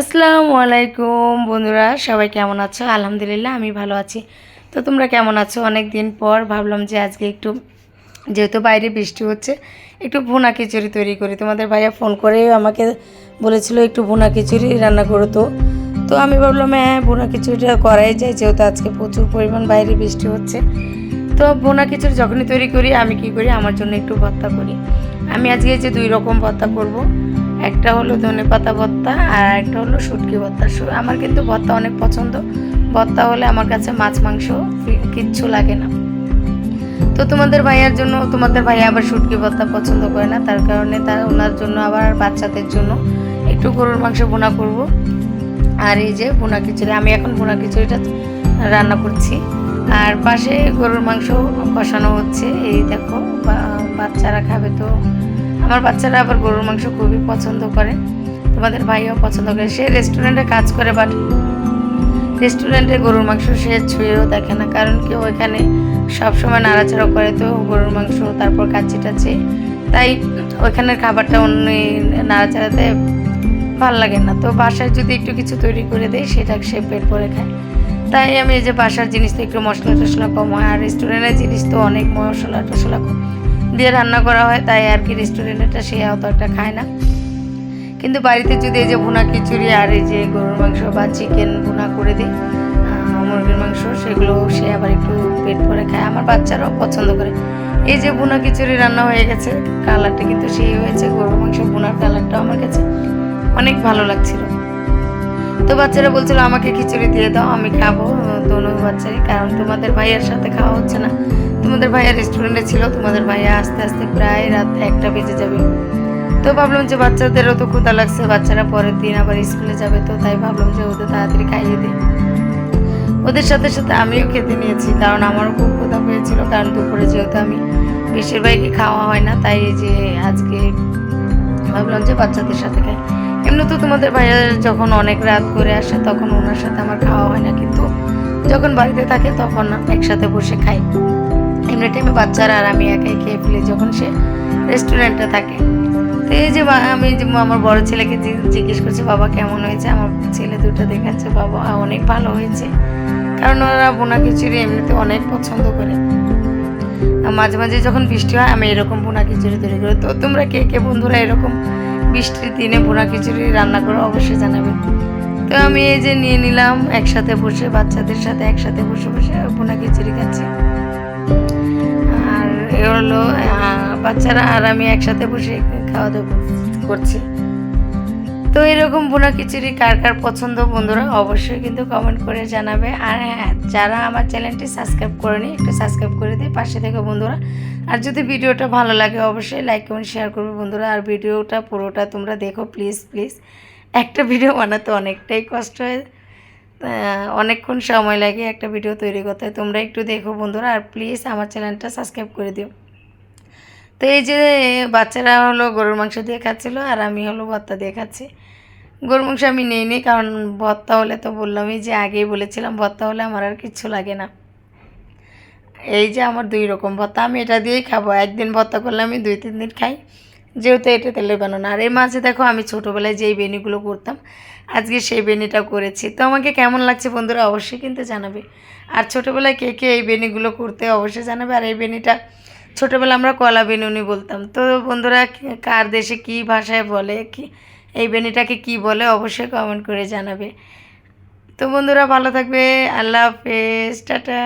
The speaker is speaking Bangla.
আসসালামু আলাইকুম বন্ধুরা, সবাই কেমন আছো? আলহামদুলিল্লাহ আমি ভালো আছি। তো তোমরা কেমন আছো? অনেক দিন পর ভাবলাম যে আজকে একটু, যেহেতু বাইরে বৃষ্টি হচ্ছে, একটু ভুনা খিচুড়ি তৈরি করি। তোমাদের ভাইয়া ফোন করে আমাকে বলেছিল একটু ভুনা খিচুড়ি রান্না করো। তো আমি ভাবলাম হ্যাঁ, ভুনা খিচুড়িটা করাই যায়, যেহেতু আজকে প্রচুর পরিমাণ বাইরে বৃষ্টি হচ্ছে। তো ভুনা খিচুড়ি যখনই তৈরি করি আমি কি করি, আমার জন্য একটু ভর্তা করি। আমি আজকে যে 2 রকম ভর্তা করব। একটা হলো ধনেপাতা ভর্তা আর একটা হলো শুটকি ভর্তা। আমার কিন্তু ভর্তা অনেক পছন্দ। ভর্তা হলে আমার কাছে মাছ মাংস কিচ্ছু লাগে না। তো তোমাদের ভাইয়ার জন্য, তোমাদের ভাইয়া আবার শুটকি ভর্তা পছন্দ করে না, তার কারণে ওনার জন্য আবার বাচ্চাদের জন্য একটু গরুর মাংস ভুনা করব। আর এই যে ভুনা খিচুড়ি, আমি এখন ভুনা খিচুড়িটা রান্না করছি। আর পাশে গরুর মাংস কষানো হচ্ছে। এই দেখো, বাচ্চারা খাবে। তো আমার বাচ্চারা আবার গরুর মাংস খুবই পছন্দ করে, তোমাদের ভাইও পছন্দ করে। সে রেস্টুরেন্টে কাজ করে, বাট রেস্টুরেন্টে গরুর মাংস সে ছুঁয়েও দেখে না, কারণ কি ওইখানে সবসময় নাড়াচাড়া করে তো গরুর মাংস, তারপর কাচ্চি টাচ্চি, তাই ওইখানের খাবারটা অন্য নাড়াচাড়াতে ভাল লাগে না। তো বাসায় যদি একটু কিছু তৈরি করে দেয় সেটা সে পেট ভরে খায়। তাই আমি এই যে বাসার জিনিস তো একটু মশলা টশলা কম হয়, আর রেস্টুরেন্টের জিনিস তো অনেক মশলা টশলা দিয়ে রান্না করা হয়, তাই আর কি রেস্টুরেন্টেরটা সে অত একটা খায় না। কিন্তু বাড়িতে যদি এই যে ভুনা খিচুড়ি আর এই যে গরুর মাংস বা চিকেন ভুনা করে দিই, মুরগির মাংস, সেগুলো সে আবার একটু পেট ভরে খায়। আমার বাচ্চারাও পছন্দ করে। এই যে ভুনা খিচুড়ি রান্না হয়ে গেছে, কালারটা কিন্তু সেই হয়েছে। গরুর মাংস ভুনার কালারটাও আমার কাছে অনেক ভালো লাগছিল। তো বাচ্চারা বলছিল আমাকে খিচুড়ি দিয়ে দাও, আমি খাবো দোনো বাচ্চারই, কারণ তোমাদের ভাইয়ার সাথে খাওয়া হচ্ছে না। তোমাদের ভাইয়া রেস্টুরেন্টে ছিল, তোমাদের ভাইয়া আস্তে আস্তে প্রায় রাত 1টা বেজে যাবে। তো ভাবলাম যে বাচ্চাদেরও তো ক্ষুধা লাগছে, বাচ্চারা পরের দিন আবার স্কুলে যাবে, তো তাই ভাবলাম যে ওদের তাড়াতাড়ি খাইয়ে দিই। ওদের সাথে সাথে আমিও খেতে নিয়েছি, কারণ আমারও খুব ক্ষুধা পেয়েছিল, কারণ দুপুরে যেহেতু আমি বেশিরভাগই খাওয়া হয় না, তাই যে আজকে ভাবলাম যে বাচ্চাদের সাথে খাই। এমনি তো তোমাদের ভাইয়া যখন অনেক রাত করে আসে তখন ওনার সাথে আমার খাওয়া হয় না, কিন্তু যখন বাড়িতে থাকে তখন একসাথে বসে খাই। এমনি টাইমে বাচ্চারা আর আমি একাই খেয়ে ফেলি যখন সে রেস্টুরেন্টে থাকে। তো এই যে আমি যে আমার বড় ছেলেকে জিজ্ঞেস করছি বাবা কেমন হয়েছে, আমার ছেলে দুটো দেখাচ্ছে বাবা অনেক ভালো হয়েছে, কারণ ওরা ভুনা খিচুড়ি এমনিতে অনেক পছন্দ করে। মাঝে মাঝে যখন বৃষ্টি হয় আমি এরকম ভুনা খিচুড়ি তৈরি করি। তো তোমরা কে কে বন্ধুরা এরকম বৃষ্টির দিনে ভুনা খিচুড়ি রান্না করো অবশ্যই জানাবে। তো আমি এই যে নিয়ে নিলাম, একসাথে বসে বাচ্চাদের সাথে একসাথে বসে বসে ভুনা খিচুড়ি খাচ্ছি। আর এ হলো বাচ্চারা আর আমি একসাথে বসে খাওয়া দাওয়া করছি। তো এরকম ভুনা খিচুড়ি কার কার পছন্দ বন্ধুরা অবশ্যই কিন্তু কমেন্ট করে জানাবে। আর হ্যাঁ, যারা আমার চ্যানেলটি সাবস্ক্রাইব করেনি একটু সাবস্ক্রাইব করে দিয়ে পাশে থেকে বন্ধুরা। আর যদি ভিডিওটা ভালো লাগে অবশ্যই লাইক কমেন্ট শেয়ার করবে বন্ধুরা। আর ভিডিওটা পুরোটা তোমরা দেখো প্লিজ প্লিজ। একটা ভিডিও বানাতে অনেকটাই কষ্ট হয়, অনেকক্ষণ সময় লাগে একটা ভিডিও তৈরি করতে। তোমরা একটু দেখো বন্ধুরা, আর প্লিজ আমার চ্যানেলটা সাবস্ক্রাইব করে দিও। তো এই যে বাচ্চারা হলো গরুর মাংস দিয়ে খাচ্ছিলো, আর আমি হলো ভর্তা দিয়ে খাচ্ছি। গরুর মাংস আমি নিইনি, কারণ ভর্তা হলে তো বললামই যে আগেই বলেছিলাম ভর্তা হলে আমার আর কিচ্ছু লাগে না। এই যে আমার 2 রকম ভর্তা, আমি এটা দিয়েই খাবো। একদিন ভর্তা করলে আমি 2-3 দিন খাই, যেহেতু এটা তেলে বানানো। আর এই মাঝে দেখো আমি ছোটোবেলায় যেই বেনিগুলো করতাম আজকে সেই বেনিটা করেছি। তো আমাকে কেমন লাগছে বন্ধুরা অবশ্যই কিন্তু জানাবে। আর ছোটোবেলায় কে কে এই বেনিগুলো করতে অবশ্যই জানাবে। আর এই বেনিটা ছোটোবেলা আমরা কলা বেনুনি বলতাম। তো বন্ধুরা কার দেশে কী ভাষায় বলে, কি এই বেনিটাকে কি বলে অবশ্যই কমেন্ট করে জানাবে। তো বন্ধুরা ভালো থাকবে, আল্লাহ হাফেজ, টাটা।